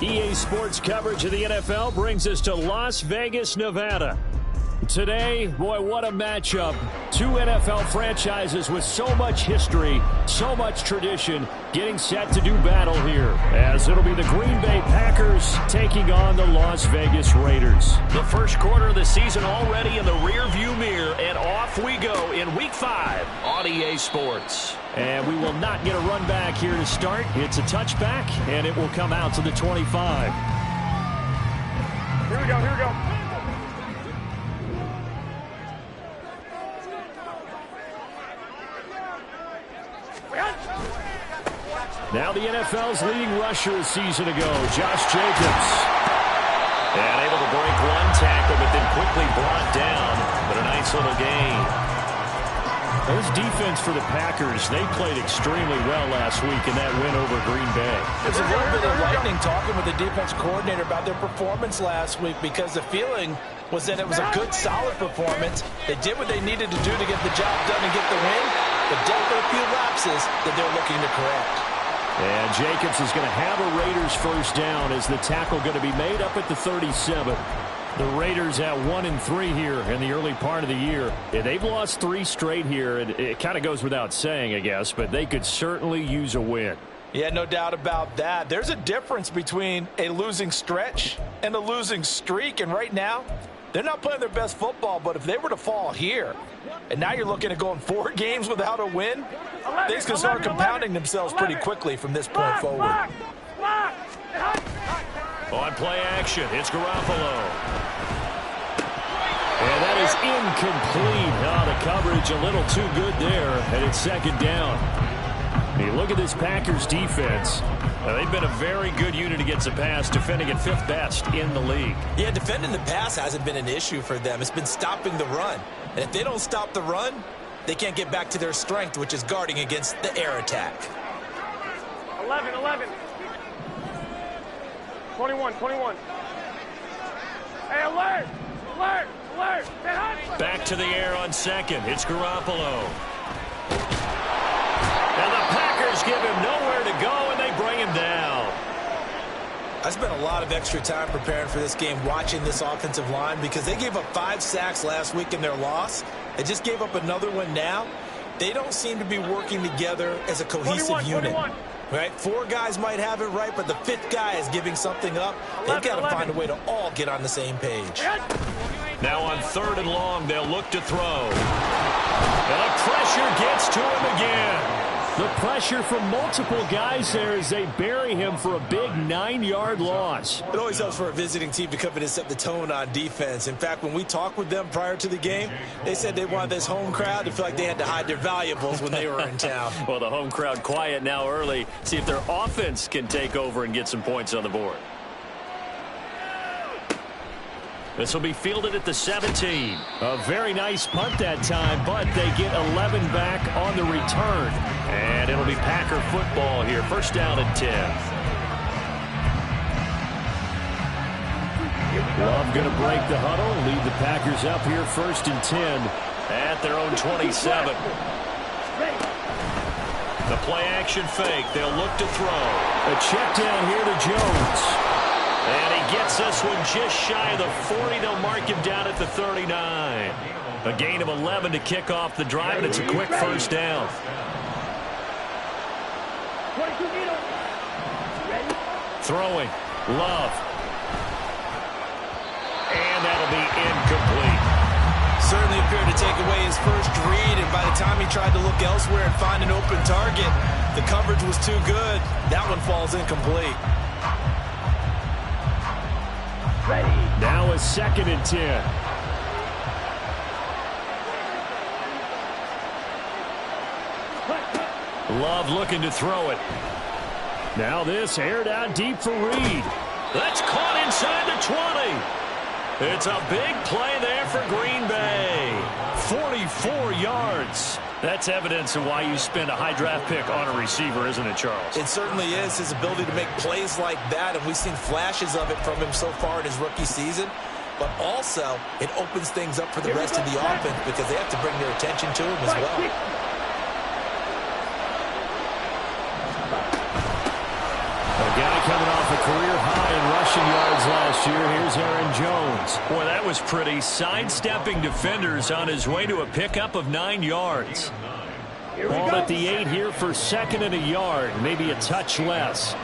EA Sports coverage of the NFL brings us to Las Vegas, Nevada. Today, boy, what a matchup. Two NFL franchises with so much history, so much tradition, getting set to do battle here, as it'll be the Green Bay Packers taking on the Las Vegas Raiders. The first quarter of the season already in the rearview mirror, and off we go in Week 5 on EA Sports. And we will not get a run back here to start. It's a touchback, and it will come out to the 25. Here we go, here we go. Now the NFL's leading rusher a season ago, Josh Jacobs. And able to break one tackle, but then quickly brought down. But a nice little gain. This defense for the Packers, they played extremely well last week in that win over Green Bay. It's a little bit of lightning talking with the defense coordinator about their performance last week, because the feeling was that it was a good, solid performance. They did what they needed to do to get the job done and get the win, but definitely a few lapses that they're looking to correct. And Jacobs is going to have a Raiders first down as the tackle going to be made up at the 37. The Raiders at 1-3 here in the early part of the year. Yeah, they've lost 3 straight here, and it kind of goes without saying, I guess, but they could certainly use a win. Yeah, no doubt about that. There's a difference between a losing stretch and a losing streak, and right now, they're not playing their best football, but if they were to fall here, and now you're looking at going 4 games without a win, things can start compounding themselves pretty quickly from this point forward. On play action, it's Garoppolo. And that is incomplete. Oh, the coverage a little too good there, and it's second down. Hey, look at this Packers defense. They've been a very good unit against the pass, defending at 5th best in the league. Yeah, defending the pass hasn't been an issue for them. It's been stopping the run. And if they don't stop the run, they can't get back to their strength, which is guarding against the air attack. 11. 21. Hey, alert! Back to the air on second. It's Garoppolo. And the Packers give him nowhere to go, and they bring him down. I spent a lot of extra time preparing for this game, watching this offensive line, because they gave up 5 sacks last week in their loss. They just gave up another one now. They don't seem to be working together as a cohesive unit. 21. Right? 4 guys might have it right, but the 5th guy is giving something up. They've got to find a way to all get on the same page. Now on 3rd and long, they'll look to throw. And the pressure gets to him again. The pressure from multiple guys there as they bury him for a big 9-yard loss. It always helps for a visiting team to come in and set the tone on defense. In fact, when we talked with them prior to the game, they said they wanted this home crowd to feel like they had to hide their valuables when they were in town. Well, the home crowd quiet now early. See if their offense can take over and get some points on the board. This will be fielded at the 17. A very nice punt that time, but they get 11 back on the return. And it'll be Packer football here. First down and 10. Love going to break the huddle, lead the Packers up here 1st and 10 at their own 27. The play action fake. They'll look to throw. A check down here to Jones. And he gets this one just shy of the 40. They'll mark him down at the 39. A gain of 11 to kick off the drive, and it's a quick first down. Throwing. Love. And that'll be incomplete. Certainly appeared to take away his first read, and by the time he tried to look elsewhere and find an open target, the coverage was too good. That one falls incomplete. Now a 2nd and 10. Love looking to throw it. Now this aired out deep for Reed. That's caught inside the 20. It's a big play there for Green Bay. 44 yards. That's evidence of why you spend a high draft pick on a receiver, isn't it, Charles? It certainly is, his ability to make plays like that, and we've seen flashes of it from him so far in his rookie season. But also, it opens things up for the rest of the offense because they have to bring their attention to him as well. A guy coming off a career high first here. Here's Aaron Jones. Boy, that was pretty. Sidestepping defenders on his way to a pickup of 9 yards. Ball at the 8 here for 2nd and a yard. Maybe a touch less.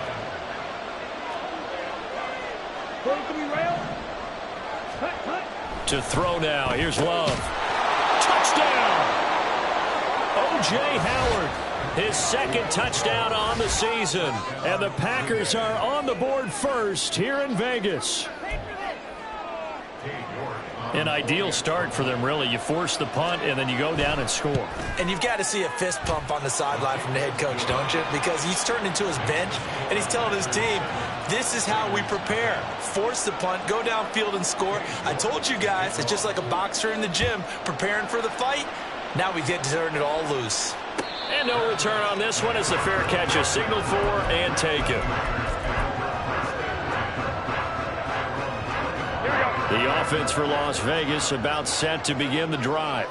To throw now. Here's Love. Touchdown! O.J. Howard. His 2nd touchdown on the season. And the Packers are on the board first here in Vegas. An ideal start for them, really. You force the punt, and then you go down and score. And you've got to see a fist pump on the sideline from the head coach, don't you? Because he's turned into his bench, and he's telling his team, this is how we prepare. Force the punt, go downfield and score. I told you guys, it's just like a boxer in the gym preparing for the fight. Now we get to turn it all loose. And no return on this one as the fair catch is signaled for and taken. The offense for Las Vegas about set to begin the drive.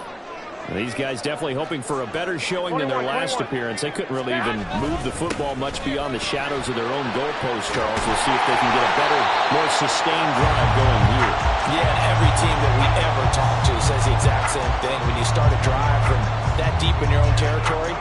These guys definitely hoping for a better showing than their last appearance. They couldn't really even move the football much beyond the shadows of their own goalpost, Charles. We'll see if they can get a better, more sustained drive going here. Yeah, and every team that we ever talk to says the exact same thing. When you start a drive from that deep in your own territory,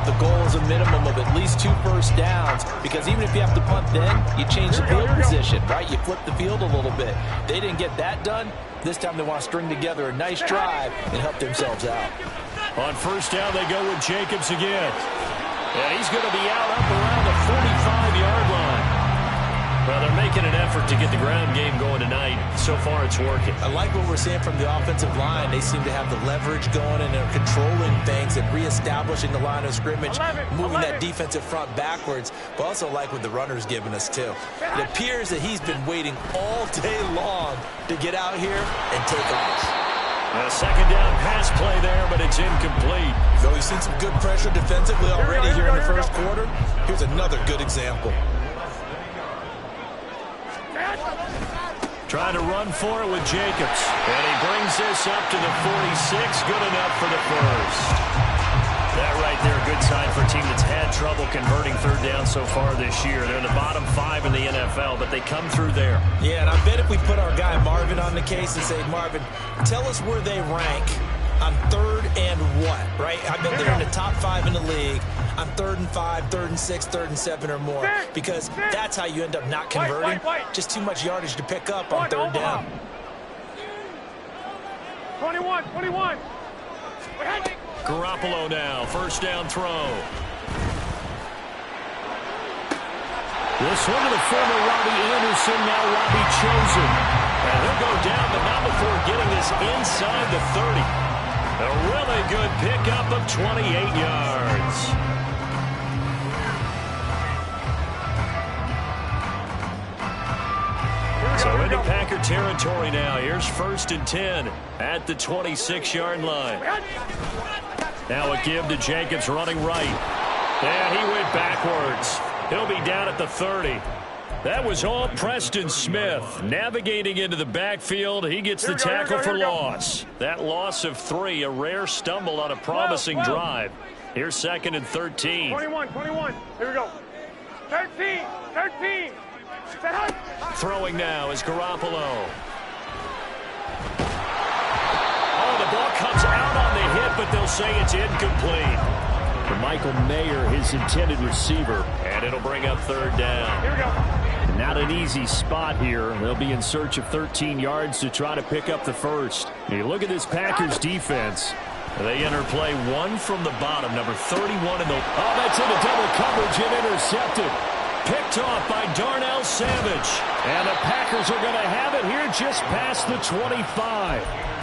the goal is a minimum of at least 2 first downs, because even if you have to punt then, you change the field position, right? You flip the field a little bit. They didn't get that done. This time they want to string together a nice drive and help themselves out. On first down, they go with Jacobs again. And he's going to be out up around the 45-yard line. Well, they're making an effort to get the ground game going tonight. So far, it's working. I like what we're seeing from the offensive line. They seem to have the leverage going, and they're controlling things and reestablishing the line of scrimmage, moving that defensive front backwards. But also like what the runner's giving us, too. It appears that he's been waiting all day long to get out here and take off. A 2nd down pass play there, but it's incomplete. So we've seen some good pressure defensively already here in the first quarter. Here's another good example. Trying to run for it with Jacobs. And he brings this up to the 46. Good enough for the first. That right there, a good sign for a team that's had trouble converting 3rd down so far this year. They're in the bottom 5 in the NFL, but they come through there. Yeah, and I bet if we put our guy Marvin on the case and say, Marvin, tell us where they rank on 3rd and what, right? I bet they're in the top 5 in the league on 3rd and 5, 3rd and 6, 3rd and 7 or more, because that's how you end up not converting. Just too much yardage to pick up on 3rd down. 21. Garoppolo now, first down throw. This one to the former Robbie Anderson, now Robbie Chosen. And he'll go down, but not before getting this inside the 30. A really good pickup of 28 yards. So into Packer territory now. Here's 1st and 10 at the 26-yard line. Now a give to Jacobs running right. And he went backwards. He'll be down at the 30. That was all Preston Smith navigating into the backfield. He gets the tackle for loss. That loss of 3, a rare stumble on a promising drive. Here's 2nd and 13. 21. Here we go. 13. Throwing now is Garoppolo. Oh, the ball comes out on the hit, but they'll say it's incomplete. For Michael Mayer, his intended receiver. And it'll bring up 3rd down. Here we go. Not an easy spot here. They'll be in search of 13 yards to try to pick up the first. You look at this Packers defense. They enter play 1 from the bottom, number 31 in the... Oh, that's into double coverage and intercepted. Picked off by Darnell Savage. And the Packers are going to have it here just past the 25.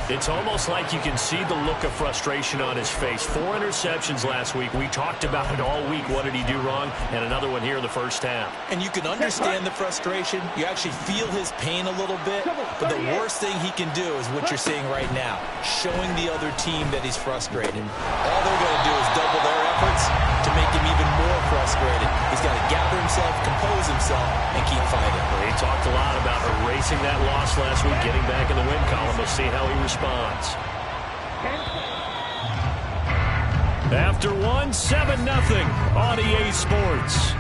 It's almost like you can see the look of frustration on his face. 4 interceptions last week. We talked about it all week. What did he do wrong? And another one here in the first half. And you can understand the frustration. You actually feel his pain a little bit. But the worst thing he can do is what you're seeing right now, showing the other team that he's frustrated. All they're going to do is double their efforts to make him even more frustrated. He's got to gather himself, compose himself, and keep fighting. He talked a lot about erasing that loss last week, getting back in the win column. We'll see how he responds. After 1, 7-0 on EA Sports.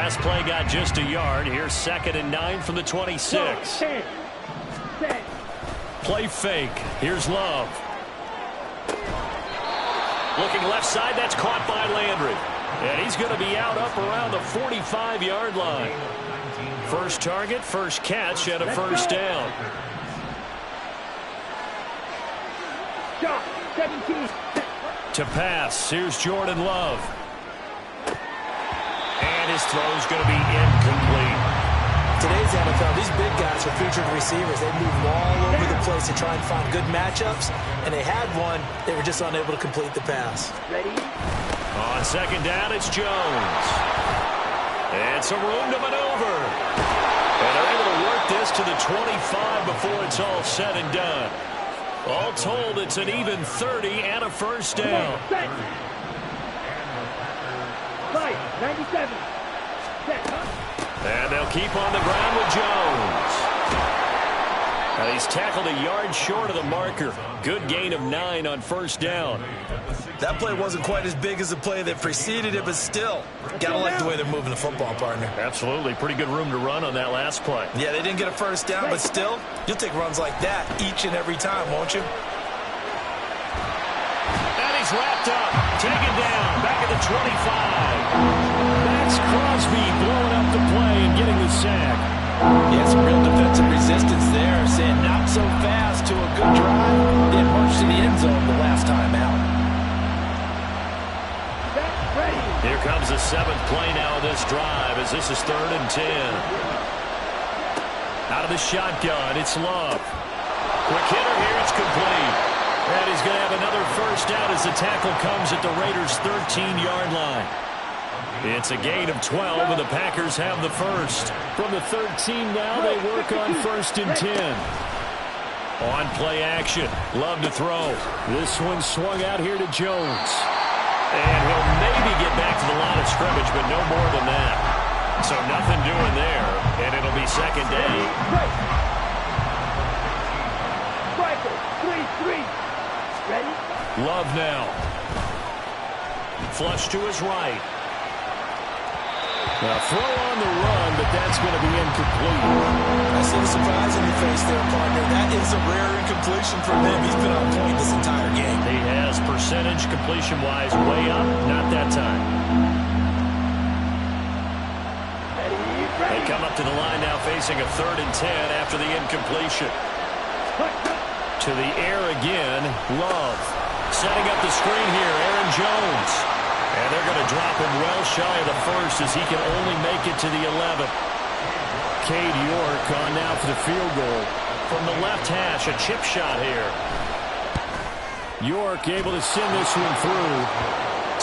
last play got just a yard. Here's 2nd and 9 from the 26. Play fake. Here's Love. Looking left side. That's caught by Landry. And he's going to be out up around the 45-yard line. First target, first catch, and a first down. 17. To pass. Here's Jordan Love. And his throw's going to be incomplete. Today's NFL, these big guys are featured receivers. They move all over the place to try and find good matchups, and they had one. They were just unable to complete the pass. Ready? On 2nd down, it's Jones. And some room to maneuver. And they're able to work this to the 25 before it's all said and done. All told, it's an even 30 and a first down. 97. And they'll keep on the ground with Jones. And he's tackled a yard short of the marker. Good gain of 9 on first down. That play wasn't quite as big as the play that preceded it, but still, gotta like the way they're moving the football, partner. Absolutely. Pretty good room to run on that last play. Yeah, they didn't get a first down, but still, you'll take runs like that each and every time, won't you? And he's wrapped up. Taken down. Back at the 25. That's Crosby blowing up the play and getting the sack. Yeah, some real defensive resistance there. Saying not so fast to a good drive. Then marched to the end zone the last time out. Here comes the 7th play now of this drive as this is 3rd and 10. Out of the shotgun, it's Love. Quick hitter here, it's complete. And he's going to have another first down as the tackle comes at the Raiders' 13-yard line. It's a gain of 12, and the Packers have the first. From the 13 now, they work on 1st and 10. On play action, Love to throw. This one swung out here to Jones. And he'll maybe get back to the line of scrimmage, but no more than that. So nothing doing there, and it'll be 2nd down. Ready? Love now. Flush to his right. Now throw on the run, but that's going to be incomplete. Nice little surprise in your face there, partner. That is a rare incompletion from him. He's been on point this entire game. He has percentage completion-wise way up. Not that time. They come up to the line now facing a 3rd and 10 after the incompletion. To the air again, Love. Setting up the screen here, Aaron Jones. And they're going to drop him well shy of the first as he can only make it to the 11th. Cade York on now for the field goal. From the left hash, a chip shot here. York able to send this one through.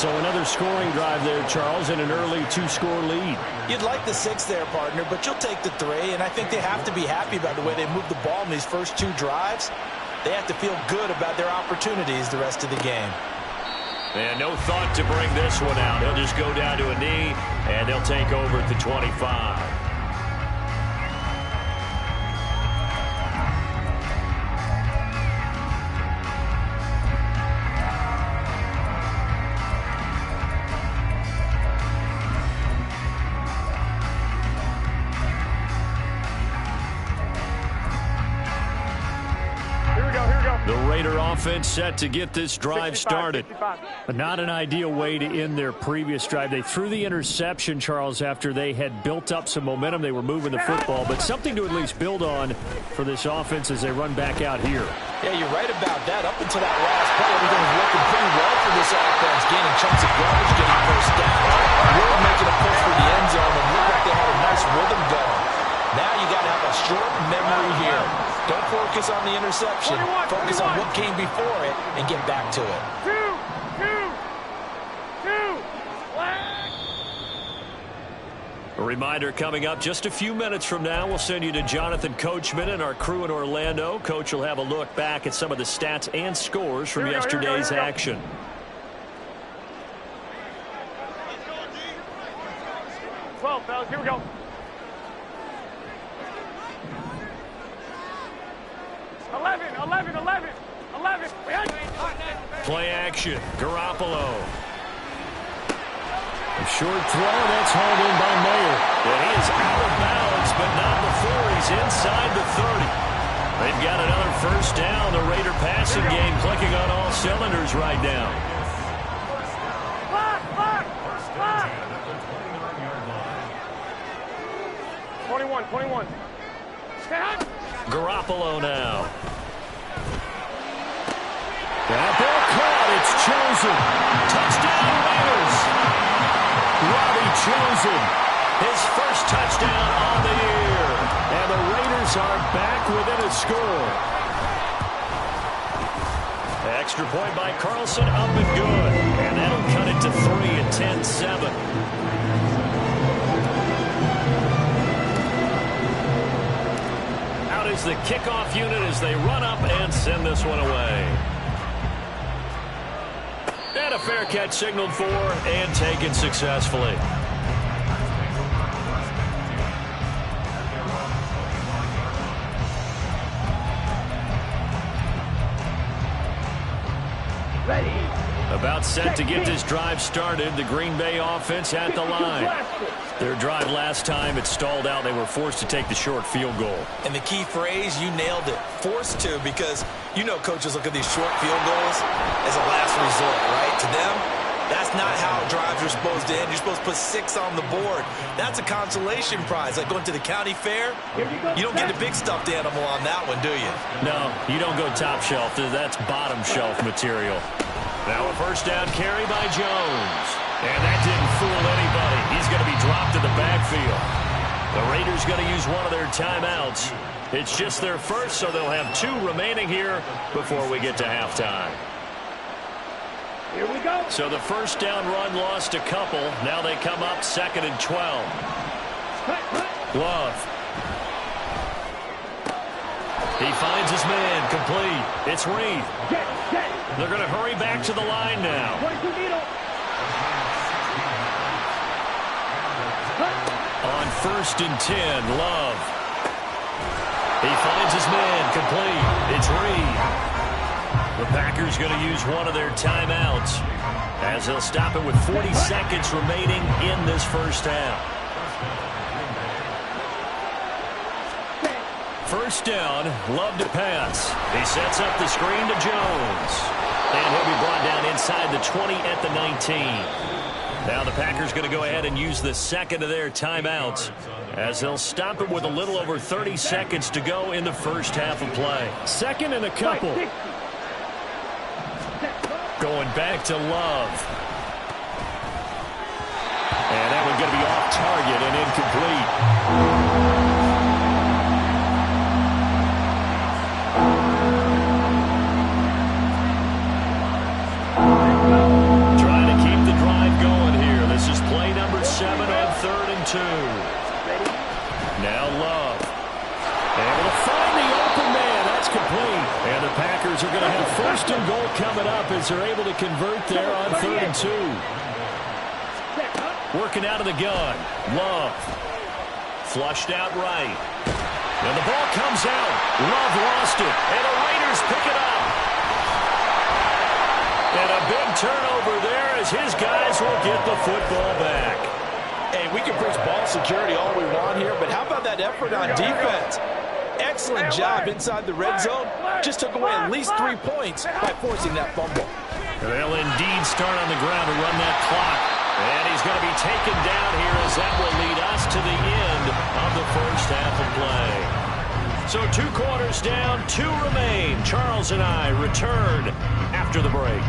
So another scoring drive there, Charles, and an early 2-score lead. You'd like the 6 there, partner, but you'll take the 3, and I think they have to be happy about the way they moved the ball in these first 2 drives. They have to feel good about their opportunities the rest of the game. And no thought to bring this one out. He'll just go down to a knee, and they'll take over at the 25. Offense set to get this drive started. But not an ideal way to end their previous drive. They threw the interception, Charles, after they had built up some momentum. They were moving the football, but something to at least build on for this offense as they run back out here. Yeah, you're right about that. Up until that last play, everything was working pretty well for this offense. Gaining chunks of yardage, getting first down, really making a push for the end zone, and looked like they had a nice rhythm going. Now you got to have a short memory here. Don't focus on the interception. Focus on what came before it and get back to it. A reminder coming up just a few minutes from now. We'll send you to Jonathan Coachman and our crew in Orlando. Coach will have a look back at some of the stats and scores from yesterday's action. Well, fellas, here we go. Play action. Garoppolo. A short throw, that's hauled in by Mayer. And he is out of bounds, but not before he's inside the 30. They've got another first down. The Raider passing game clicking on all cylinders right now. 21. Garoppolo now. That ball caught. It's chosen. Touchdown Raiders. Robbie chosen. His first touchdown on the year. And the Raiders are back within a score. Extra point by Carlson, up and good. And that'll cut it to 3 at 10-7. Out is the kickoff unit as they run up and send this one away. And a fair catch signaled for and taken successfully. About set to get this drive started. The Green Bay offense at the line. Their drive last time, it stalled out. They were forced to take the short field goal. And the key phrase, you nailed it. Forced to, because you know coaches look at these short field goals as a last resort, right? To them, that's not how drives are supposed to end. You're supposed to put 6 on the board. That's a consolation prize. Like going to the county fair, you don't get the big stuffed animal on that one, do you? No, you don't go top shelf. That's bottom shelf material. Now a first down carry by Jones. And that didn't fool anybody. He's going to be dropped in the backfield. The Raiders going to use one of their timeouts. It's just their first, so they'll have 2 remaining here before we get to halftime. Here we go. So the first down run lost a couple. Now they come up 2nd and 12. Love. He finds his man complete. It's Reed. They're going to hurry back to the line now. On 1st and 10, Love. He finds his man complete. It's Reed. The Packers going to use one of their timeouts as they'll stop it with 40 seconds remaining in this first half. First down, Love to pass. He sets up the screen to Jones. And he'll be brought down inside the 20 at the 19. Now the Packers going to go ahead and use the second of their timeouts as they'll stop it with a little over 30 seconds to go in the first half of play. 2nd and a couple. Going back to Love. And that one's going to be off target and incomplete. Trying to keep the drive going here. This is play number 7 on 3rd and 2. Now Love. Able to find the open man. That's complete. And the Packers are going to have 1st and goal coming up as they're able to convert there on 3rd and 2. Working out of the gun. Love. Flushed out right. And the ball comes out. Love lost it. And the Raiders pick it up. And a big turnover there as his guys will get the football back. Hey, we can preach ball security all we want here, but how about that effort on defense? Excellent job inside the red zone. Just took away at least 3 points by forcing that fumble. They'll indeed start on the ground to run that clock. And he's going to be taken down here as that will lead us to the end of the first half of play. So 2 quarters down, 2 remain. Charles and I return after the break.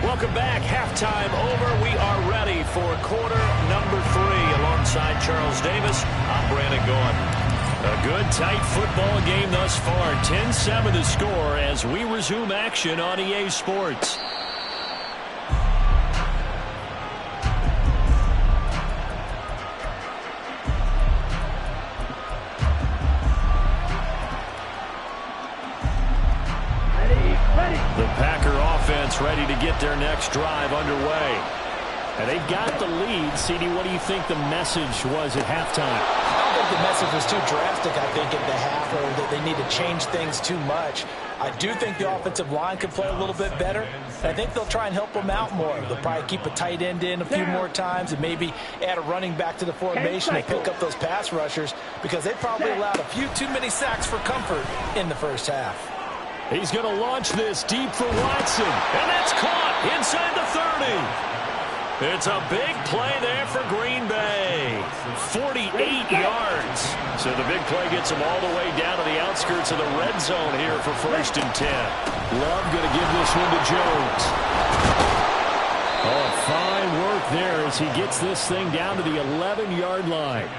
Welcome back. Halftime over. We are ready for quarter number 3. Alongside Charles Davis, I'm Brandon Gordon. A good, tight football game thus far. 10-7 the score as we resume action on EA Sports. The Packer offense ready to get their next drive underway. And they've got the lead. CD, what do you think the message was at halftime? don't think the message was too drastic, I think, at the half, or that they need to change things too much. I do think the offensive line could play a little bit better. I think they'll try and help them out more. They'll probably keep a tight end in a few more times and maybe add a running back to the formation and pick up those pass rushers, because they probably allowed a few too many sacks for comfort in the first half. He's going to launch this deep for Watson, and that's caught inside the 30. It's a big play there for Green Bay. 48 yards. So the big play gets them all the way down to the outskirts of the red zone here for 1st and 10. Love going to give this one to Jones. Oh, fine work there as he gets this thing down to the 11-yard line.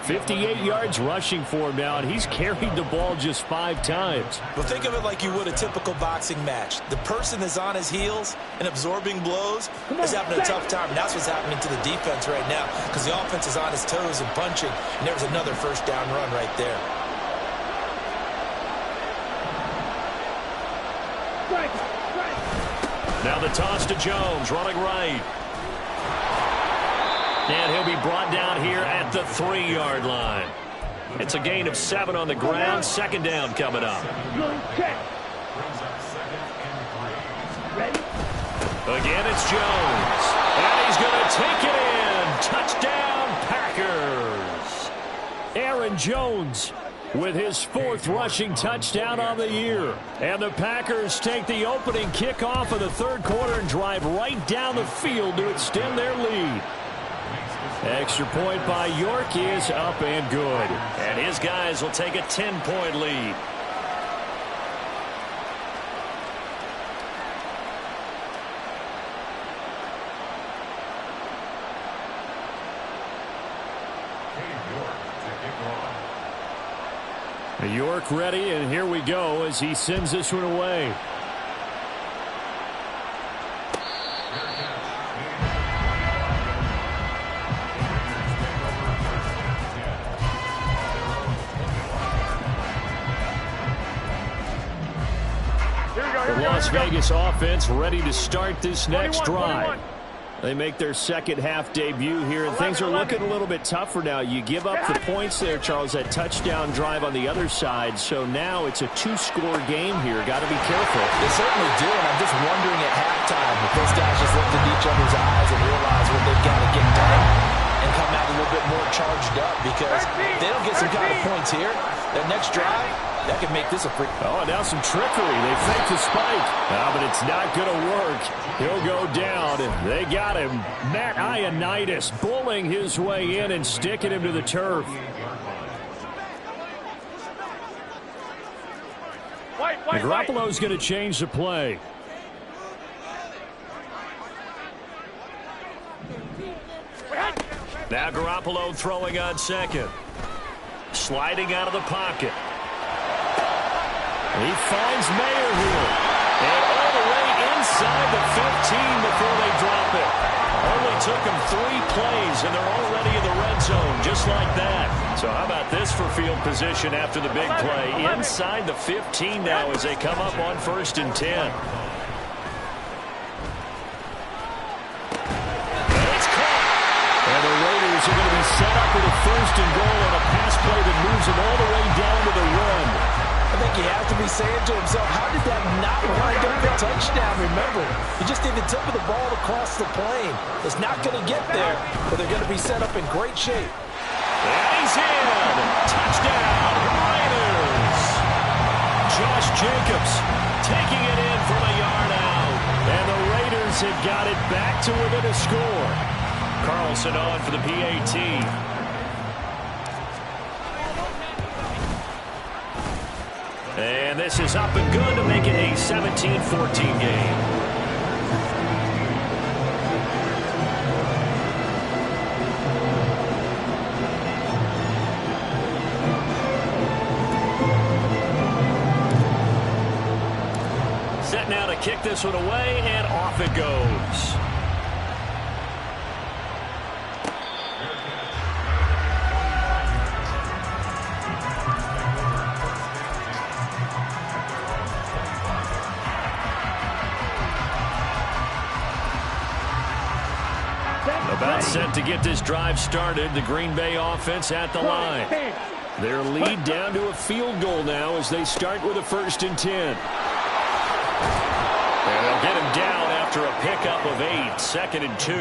58 yards rushing for him now, and he's carried the ball just 5 times. Well, think of it like you would a typical boxing match. The person is on his heels and absorbing blows is having a tough time. And that's what's happening to the defense right now, because the offense is on his toes and punching. And there was another first down run right there. Now the toss to Jones, running right. And he'll be brought down here at the 3-yard line. It's a gain of 7 on the ground. 2nd down coming up. Again, it's Jones. And he's going to take it in. Touchdown, Packers. Aaron Jones with his 4th rushing touchdown on the year. And the Packers take the opening kickoff of the 3rd quarter and drive right down the field to extend their lead. Extra point by York is up and good. And his guys will take a 10-point lead. York ready, and here we go as he sends this one away. The Las Vegas offense ready to start this next drive. They make their second half debut here, and things are looking a little bit tougher now. You give up the points there, Charles, that touchdown drive on the other side. So now it's a 2-score game here. Got to be careful. They certainly do, and I'm just wondering at halftime if those guys just looked at each other's eyes and realize what they've got to get done and come out a little bit more charged up, because if they don't get some kind of points here, their next drive, that could make this a free. Oh, and now some trickery. They fake the spike. But it's not going to work. He'll go down. They got him. Matt Ioannidis bullying his way in and sticking him to the turf. Garoppolo's going to change the play. Now Garoppolo throwing on second. Sliding out of the pocket. He finds Mayer here. And all the way inside the 15 before they drop it. Only took them 3 plays, and they're already in the red zone, just like that. So how about this for field position after the big play? Inside the 15 now as they come up on 1st and 10. It's caught. And the Raiders are going to be set up with a 1st and goal on a pass play that moves them all the way down to the run. I think he has to be saying to himself, how did that not wind up the touchdown? Remember, he just did the tip of the ball across the plane. It's not going to get there, but they're going to be set up in great shape. And he's in. Touchdown, Raiders. Josh Jacobs taking it in from a yard out. And the Raiders have got it back to within a score. Carlson on for the PAT. And this is up and good to make it a 17-14 game. Set now to kick this one away, and off it goes. About set to get this drive started. The Green Bay offense at the line. Their lead down to a field goal now as they start with a 1st and 10. And they'll get him down after a pickup of 8, 2nd and 2.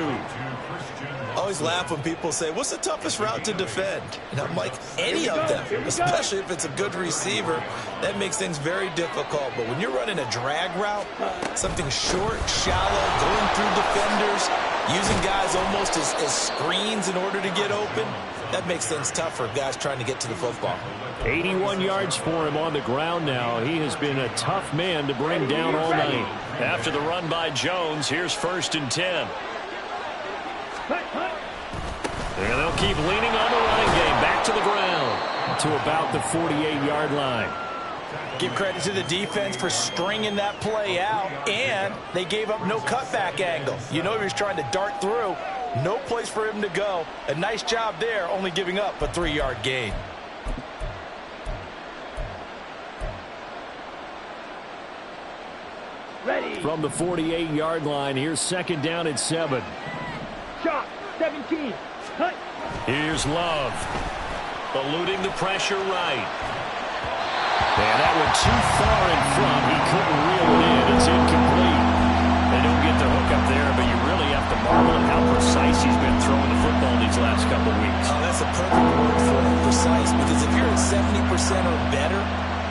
I always laugh when people say, what's the toughest route to defend? And I'm like, any of them, especially if it's a good receiver. That makes things very difficult. But when you're running a drag route, something short, shallow, going through defenders, using guys almost as screens in order to get open, that makes things tough for guys trying to get to the football. 81 yards for him on the ground now. He has been a tough man to bring down all night. After the run by Jones, here's 1st and 10. And they'll keep leaning on the running game. Back to the ground to about the 48-yard line. Give credit to the defense for stringing that play out, and they gave up no cutback angle. You know he was trying to dart through. No place for him to go. A nice job there, only giving up a 3-yard gain. Ready. From the 48-yard line, here's 2nd down and 7. Shot. 17. Cut. Here's Love. Eluding the pressure right. And that went too far in front. He couldn't reel it in. It's incomplete. They don't get the hook up there, but you really have to marvel at how precise he's been throwing the football these last couple weeks. Oh, that's a perfect word for it, precise, because if you're at 70% or better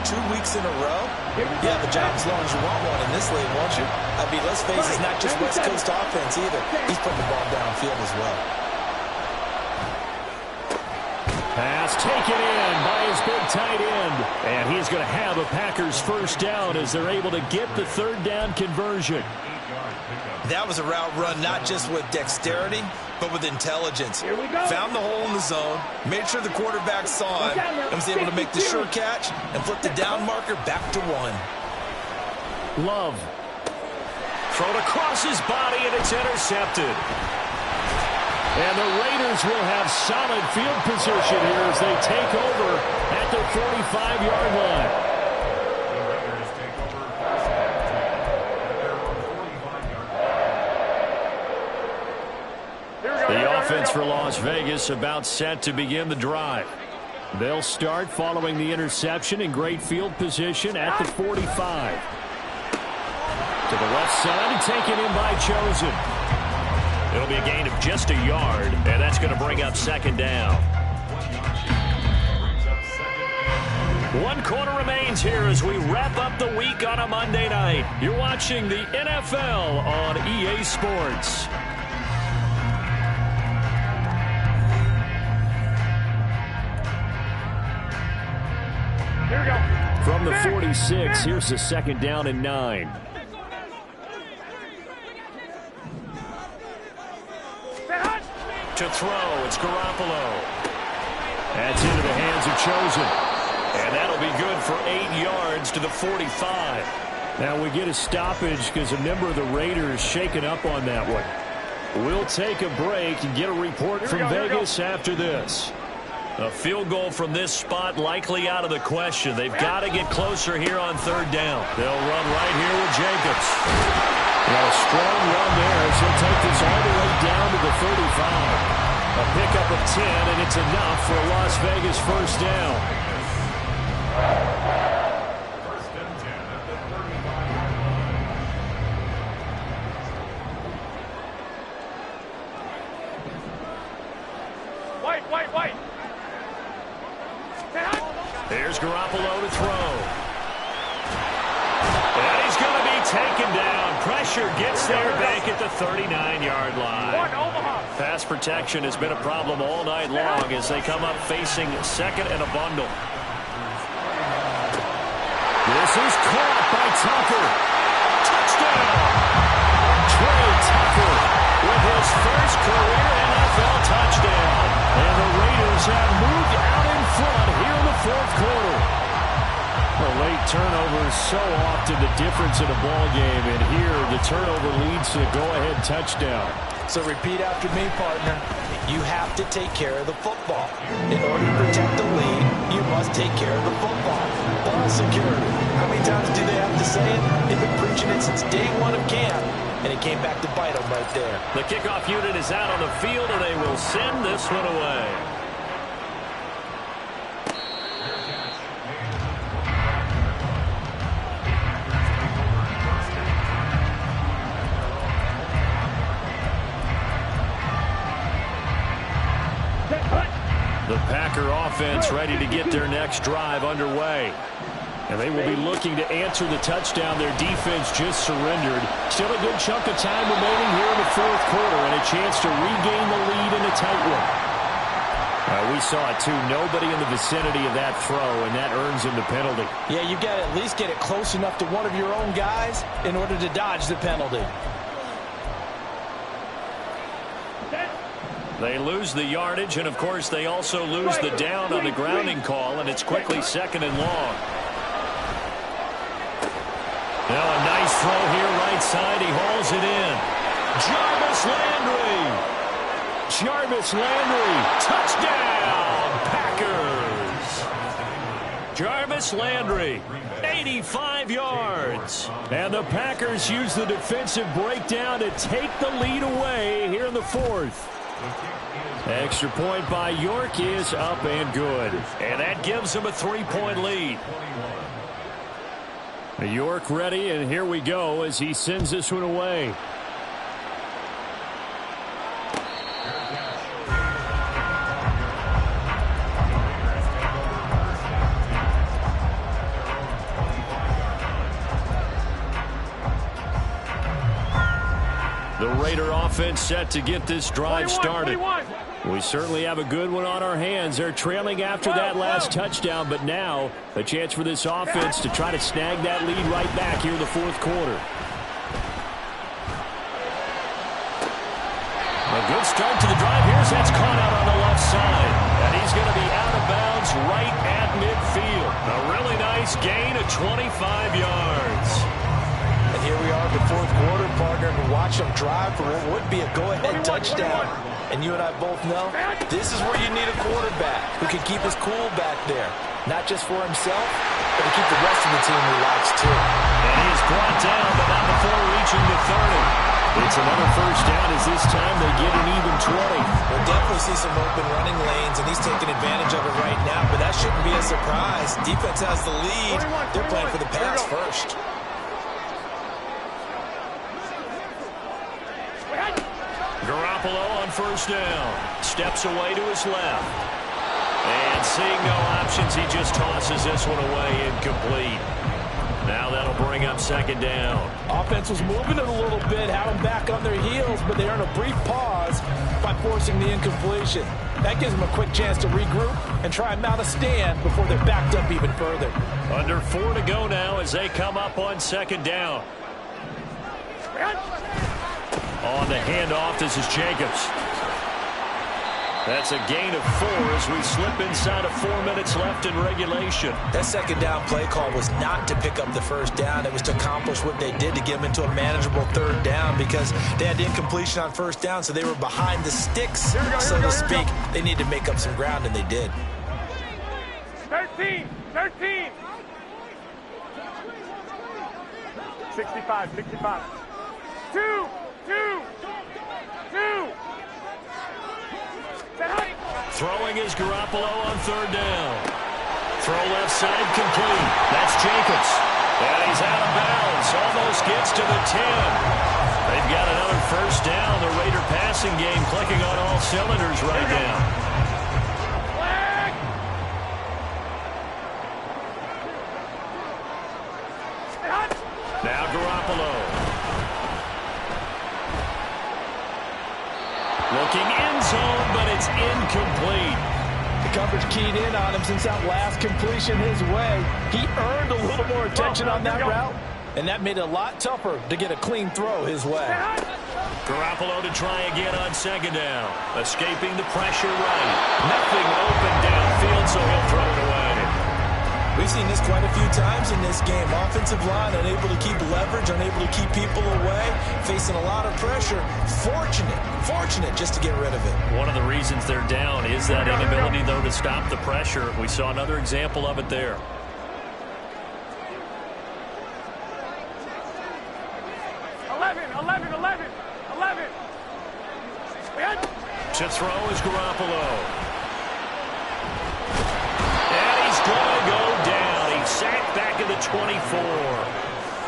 2 weeks in a row, you have a job as long as you want one in this league, won't you? I mean, let's face it, it's not just West Coast offense either. He's putting the ball downfield as well. Pass taken in by his big tight end. And he's going to have a Packers 1st down as they're able to get the 3rd down conversion. That was a route run not just with dexterity, but with intelligence. Found the hole in the zone, made sure the quarterback saw him, and was able to make the sure catch and flip the down marker back to 1. Love. Thrown across his body, and it's intercepted. And the Raiders will have solid field position here as they take over at the 45-yard line. The offense for Las Vegas about set to begin the drive. They'll start following the interception in great field position at the 45. To the left side and taken in by Chosen. It'll be a gain of just a yard, and that's going to bring up 2nd down. 1 quarter remains here as we wrap up the week on a Monday night. You're watching the NFL on EA Sports. Here we go. From the 46, here's the 2nd down and 9. To throw, it's Garoppolo. That's into the hands of Chosen. And that'll be good for 8 yards to the 45. Now we get a stoppage because a member of the Raiders shaken up on that one. We'll take a break and get a report from Vegas after this. A field goal from this spot likely out of the question. They've got to get closer here on 3rd down. They'll run right here with Jacobs. Got a strong run there as he'll take this all the way down to the 35. A pickup of 10, and it's enough for a Las Vegas 1st down. White. There's Garoppolo to throw. And he's going to be taken down. Pressure gets there back at the 39-yard line. Pass protection has been a problem all night long as they come up facing 2nd and a bundle. This is caught by Tucker. Touchdown! Trey Tucker with his first career NFL touchdown. And the Raiders have moved out in front here in the 4th quarter. A late turnover is so often the difference in a ball game, and here the turnover leads to a go-ahead touchdown. So repeat after me, partner. You have to take care of the football. In order to protect the lead, you must take care of the football. Ball security. How many times do they have to say it? They've been preaching it since day 1 of camp. and it came back to bite them right there. The kickoff unit is out on the field, and they will send this one away. The Packer offense ready to get their next drive underway. And they will be looking to answer the touchdown their defense just surrendered. Still a good chunk of time remaining here in the fourth quarter and a chance to regain the lead in a tight one. We saw it too. Nobody in the vicinity of that throw, and that earns him the penalty. Yeah, you've got to at least get it close enough to one of your own guys in order to dodge the penalty. They lose the yardage, and, of course, they also lose the down on the grounding call, and it's quickly second and long. Now a nice throw here right side. He hauls it in. Jarvis Landry. Touchdown, Packers. Jarvis Landry, 85 yards. And the Packers use the defensive breakdown to take the lead away here in the fourth. Extra point by York is up and good. And that gives them a 3-point lead. York ready, and here we go as he sends this one away. The Raider offense set to get this drive started. We certainly have a good one on our hands. They're trailing after that last touchdown, but now a chance for this offense to try to snag that lead right back here in the fourth quarter. A good start to the drive. That's caught out on the left side. And he's going to be out of bounds right at midfield. A really nice gain of 25 yards. And here we are in the fourth quarter, partner, to watch them drive for what would be a go-ahead touchdown. And you and I both know this is where you need a quarterback who can keep his cool back there. Not just for himself, but to keep the rest of the team relaxed too. And he is brought down, but not before reaching the 30. It's another first down as this time they get an even 20. We'll definitely see some open running lanes, and he's taking advantage of it right now, but that shouldn't be a surprise. Defense has the lead. They're playing for the pass first. Garoppolo on first down. Steps away to his left. And seeing no options, he just tosses this one away incomplete. Now that'll bring up second down. Offense was moving it a little bit, had them back on their heels, but they earn a brief pause by forcing the incompletion. That gives them a quick chance to regroup and try and mount a stand before they're backed up even further. Under 4 to go now as they come up on second down. On the handoff, this is Jacobs. That's a gain of 4 as we slip inside of 4 minutes left in regulation. That second down play call was not to pick up the first down. It was to accomplish what they did to get them into a manageable third down because they had incompletion on first down, so they were behind the sticks, so to speak. They needed to make up some ground, and they did. 13. 65. 2. Throwing is Garoppolo on third down. Throw left side complete. That's Jacobs. And he's out of bounds. Almost gets to the 10. They've got another first down. The Raider passing game clicking on all cylinders right now. Now Garoppolo. Looking end zone, but it's incomplete. The coverage keyed in on him since that last completion his way. He earned a little more attention on that route, and that made it a lot tougher to get a clean throw his way. Garoppolo to try again on second down. Escaping the pressure right. Nothing open downfield, so he'll throw it away. We've seen this quite a few times in this game. Offensive line unable to keep leverage, unable to keep people away, facing a lot of pressure. Fortunate just to get rid of it. One of the reasons they're down is that inability, though, to stop the pressure. We saw another example of it there. Eleven. throw is Garoppolo. And he's going to go down. He's sacked back at the 24.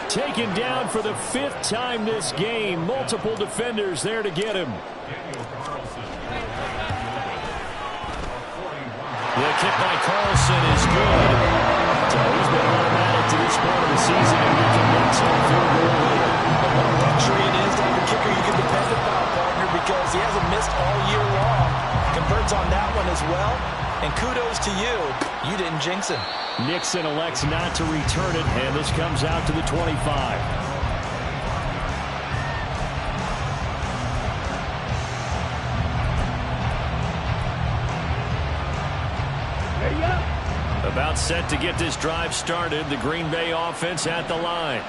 Taken down for the 5th time this game. Multiple defenders there to get him. The kick by Carlson is good. So he's been automatic to this point of the season, and he can make some field goal later. But what a luxury it is to have a kicker you can depend upon, partner, because he hasn't missed all year long. Converts on that one as well. And kudos to you. You didn't jinx him. Nixon elects not to return it, and this comes out to the 25. About set to get this drive started. The Green Bay offense at the line.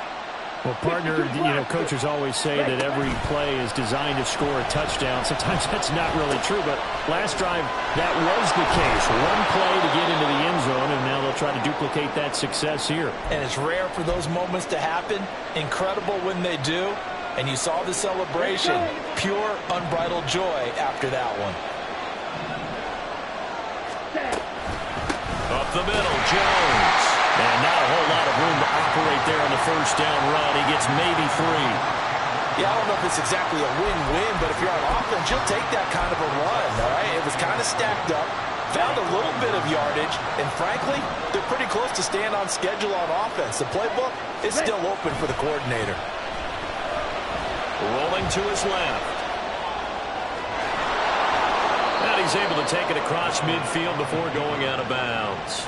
Well, partner, coaches always say that every play is designed to score a touchdown. Sometimes that's not really true, but last drive, that was the case. One play to get into the end zone, and now they'll try to duplicate that success here. And it's rare for those moments to happen. Incredible when they do. And you saw the celebration. Pure, unbridled joy after that one. Up the middle, Jones. And not a whole lot of room to operate there on the first down run. He gets maybe 3. Yeah, I don't know if it's exactly a win-win, but if you're on offense, you'll take that kind of a run, all right? It was kind of stacked up, found a little bit of yardage, and frankly, they're pretty close to staying on schedule on offense. The playbook is still open for the coordinator. Rolling to his left. And he's able to take it across midfield before going out of bounds.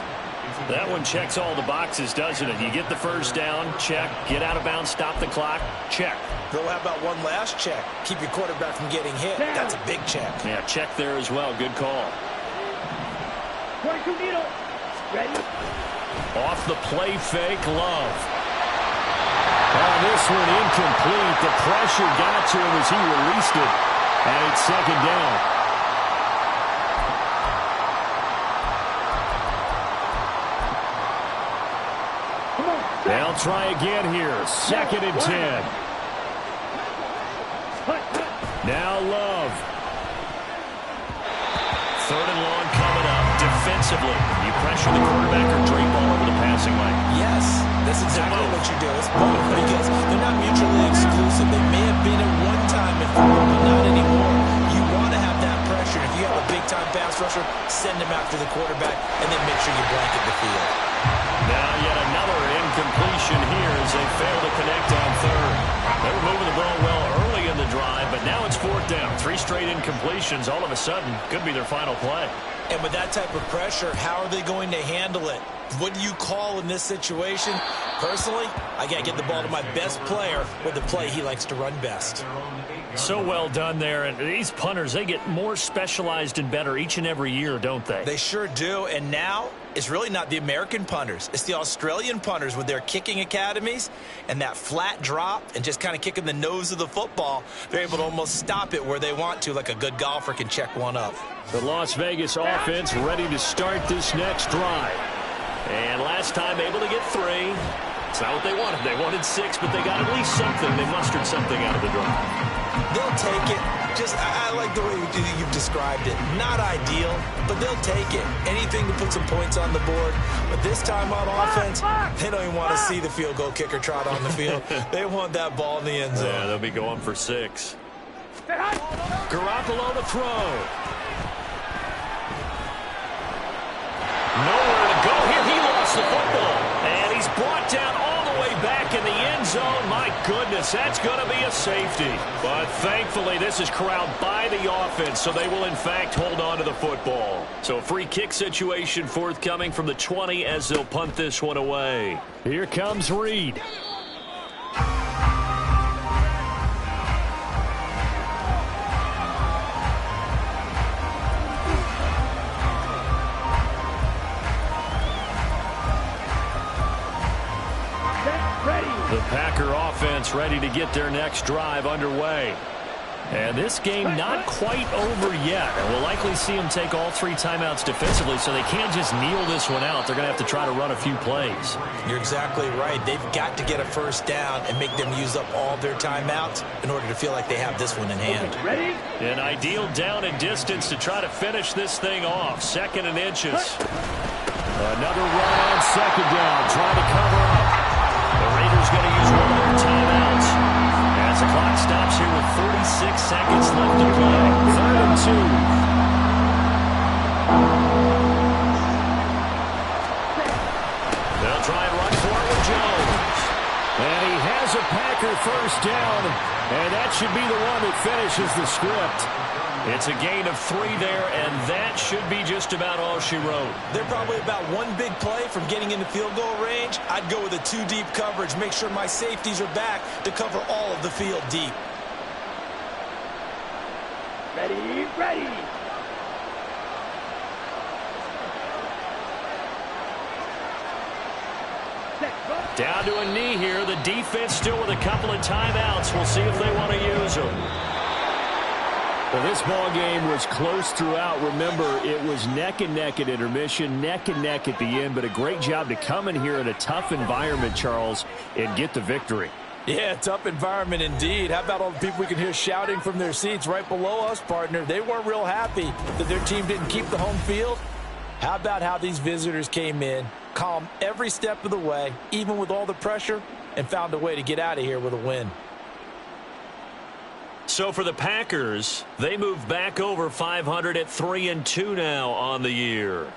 That one checks all the boxes, doesn't it? You get the first down, check. Get out of bounds, stop the clock, check. Though how about one last check? Keep your quarterback from getting hit. That's a big check. Yeah, check there as well. Good call. 22 needle. Ready? Off the play fake, Love. This one incomplete. The pressure got to him as he released it. And it's second down. They'll try again here. 2nd and 10. Now Love. 3rd and long coming up. Defensively, you pressure the quarterback or drape all over the passing lane. Yes, that's exactly what you do. It's both because they're not mutually exclusive. They may have been at one time in football, but not anymore. You want to have that pressure. If you have a big-time pass rusher, send him after the quarterback, and then make sure you blanket the field. Now yet another incompletion here as they fail to connect on 3rd. They were moving the ball well early in the drive, but now it's 4th down. 3 straight incompletions all of a sudden could be their final play. And with that type of pressure, how are they going to handle it? What do you call in this situation? Personally, I got to get the ball to my best player with the play he likes to run best. So well done there. And these punters, they get more specialized and better each and every year, don't they? They sure do. And now it's really not the American punters. It's the Australian punters with their kicking academies and that flat drop and just kind of kicking the nose of the football. They're able to almost stop it where they want to, like a good golfer can check one up. The Las Vegas offense ready to start this next drive. And last time able to get 3. It's not what they wanted. They wanted 6, but they got at least something. They mustered something out of the drive. They'll take it. I like the way you've described it. Not ideal, but they'll take it. Anything to put some points on the board. But this time on offense, they don't even want to see the field goal kicker trot on the field. They want that ball in the end zone. Yeah, they'll be going for 6. Garoppolo to throw. Nowhere to go here. He lost the football. And he's brought down all the way back in the end zone. My goodness, that's going to be a safety. But thankfully, this is corralled by the offense, so they will, in fact, hold on to the football. So a free kick situation forthcoming from the 20 as they'll punt this one away. Here comes Reed. The Packer offense ready to get their next drive underway. And this game not quite over yet. And we'll likely see them take all 3 timeouts defensively, so they can't just kneel this one out. They're going to have to try to run a few plays. You're exactly right. They've got to get a first down and make them use up all their timeouts in order to feel like they have this one in hand. Ready? An ideal down and distance to try to finish this thing off. 2nd and inches. Another run on 2nd down, trying to cover up. The Raiders going to use one of their timeouts as the clock stops here with 46 seconds left to play. 3rd and 2. They'll try and run for it with Jones. And he has a Packer first down, and that should be the one that finishes the script. It's a gain of 3 there, and that should be just about all she wrote. They're probably about one big play from getting into field goal range. I'd go with a 2-deep coverage, make sure my safeties are back to cover all of the field deep. Ready, ready. Down to a knee here. The defense still with a couple of timeouts. We'll see if they want to use them. Well, this ball game was close throughout. Remember, it was neck and neck at intermission, neck and neck at the end, but a great job to come in here in a tough environment, Charles, and get the victory. Yeah, tough environment indeed. How about all the people we can hear shouting from their seats right below us, partner? They weren't real happy that their team didn't keep the home field. How about how these visitors came in, calm every step of the way, even with all the pressure, and found a way to get out of here with a win. So for the Packers, they move back over 500 at 3-2 now on the year.